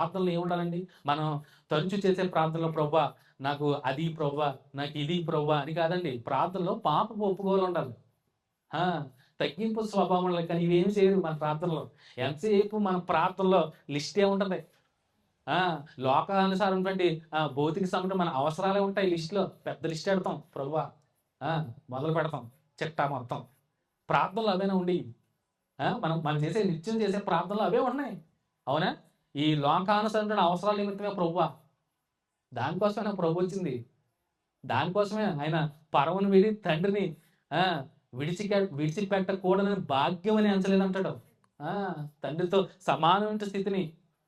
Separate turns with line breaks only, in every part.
ప్రార్థనలు ఏముండాలండి? మనం తరచు చేసే ప్రార్థనలో ప్రభువా నాకు అది ప్రభువా, నాకు ఇది ప్రభువా అని కాదండి. ప్రార్థనలో పాపపు ఒప్పుకోలు ఉండాలి. ఆ! తగ్గింపు స్వభావం ఉండాలి. కానీ ఇవేమి చేయరు మన ప్రార్థనలో. ఎంతసేపు మన ప్రార్థనలో లిస్టే ఉంటది. ఆ! లోకానుసారమైనటువంటి భౌతిక సంబంధం మన అవసరాలే ఉంటాయి లిస్ట్‌లో. పెద్ద లిస్ట్ ఎడతాం ప్రభువా. ఆ! మొదలు పెడతాం చిట్టా మొత్తం. ప్రార్థనలు అవేనా ఉండేయి. మనం చేసే నిత్యం చేసే ప్రార్థనలు అవే ఉన్నాయి. అవునా? ఈ లోకానుసరమైన అవసరాల నిమిత్తమే ప్రభువా. దానికోసమేనా ప్రభువొచ్చింది. దానికోసమే ఆయన పరమును వీడి తండ్రిని ఆ! విడిచిపెట్టకూడదని భాగ్యమని ఎంచలేదంటాడు. ఆ! తండ్రితో సమానమైన స్థితిని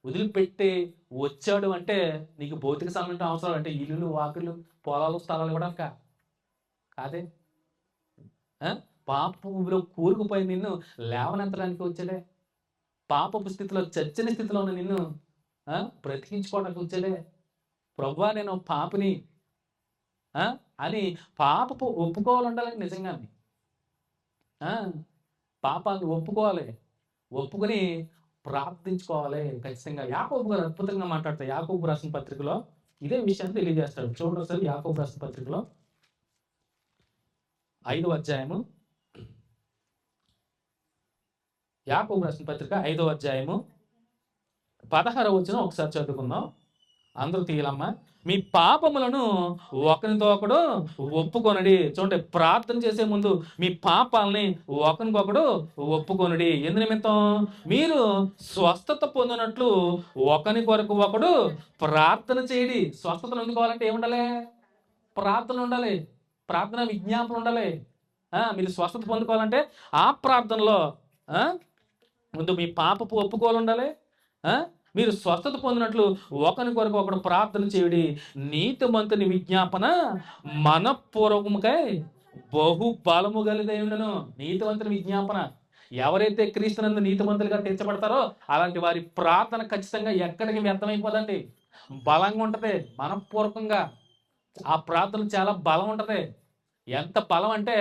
వదిలిపెట్టి వచ్చాడు అంటే, నీకు భౌతిక సంబంధమైన అవసరాలు అంటే ఇల్లులు, వాకిళ్ళు, పొలాలు, స్థలాలు ఇవ్వడానికా? కాదే. ఆ! పాపపు ఊబిలో కూరుకుపోయి నిన్ను లేవనెత్తడానికి వచ్చాడే. పాపపు స్థితిలో చచ్చిన స్థితిలో ఉన్న నిన్ను బ్రతికించుకోవడానికి వచ్చాడే. ప్రభువా నేను పాపిని ఆ! అని పాపపు ఒప్పుకోవాలుండాలండి నిజంగానే. ఆ! పాపాన్ని ఒప్పుకోవాలి. ఒప్పుకొని ప్రార్థించుకోవాలి ఖచ్చితంగా. యాకోబు గారు అద్భుతంగా మాట్లాడతారు. యాకోబు రాసిన పత్రికలో ఇదే విషయాన్ని తెలియజేస్తాడు. చూడండి ఒకసారి యాకోబు రాసిన పత్రికలో 5వ అధ్యాయము. యాకోబు రాసిన పత్రిక 5వ అధ్యాయము 16వ వచనం ఒకసారి చదువుకుందాం. అందరూ తీయాలమ్మా. మీ పాపములను ఒకనితో ఒకడు ఒప్పుకొనుడి. చూడండి ప్రార్థన చేసే ముందు మీ పాపాలని ఒకనికొకడు ఒప్పుకొనుడి. ఎందు నిమిత్తం? మీరు స్వస్థత పొందినట్లు ఒకని కొరకు ఒకడు ప్రార్థన చేయడి. స్వస్థతను అందుకోవాలంటే ఏముండాలి? ప్రార్థన ఉండాలి. ప్రార్థన విజ్ఞాపన ఉండాలి. మీరు స్వస్థత పొందుకోవాలంటే ఆ ప్రార్థనలో ఆ ముందు మీ పాపపు ఒప్పుకోలు ఉండాలి. ఆ మీరు స్వస్థత పొందినట్లు ఒకని కొరకు ఒకడు ప్రార్థన చేయుడి. నీతిమంతుని విజ్ఞాపన మనఃపూర్వకముకై బహు బలము గలదై ఉండును. నీతివంతుని విజ్ఞాపన ఎవరైతే క్రీస్తునందు నీతిమంతులుగా తీర్చబడతారో అలాంటి వారి ప్రార్థన ఖచ్చితంగా ఎక్కడికి వ్యర్థమైపోదండి. బలంగా ఉంటది. మనఃపూర్వకంగా ఆ ప్రార్థన చాలా బలం ఉంటది. ఎంత బలం అంటే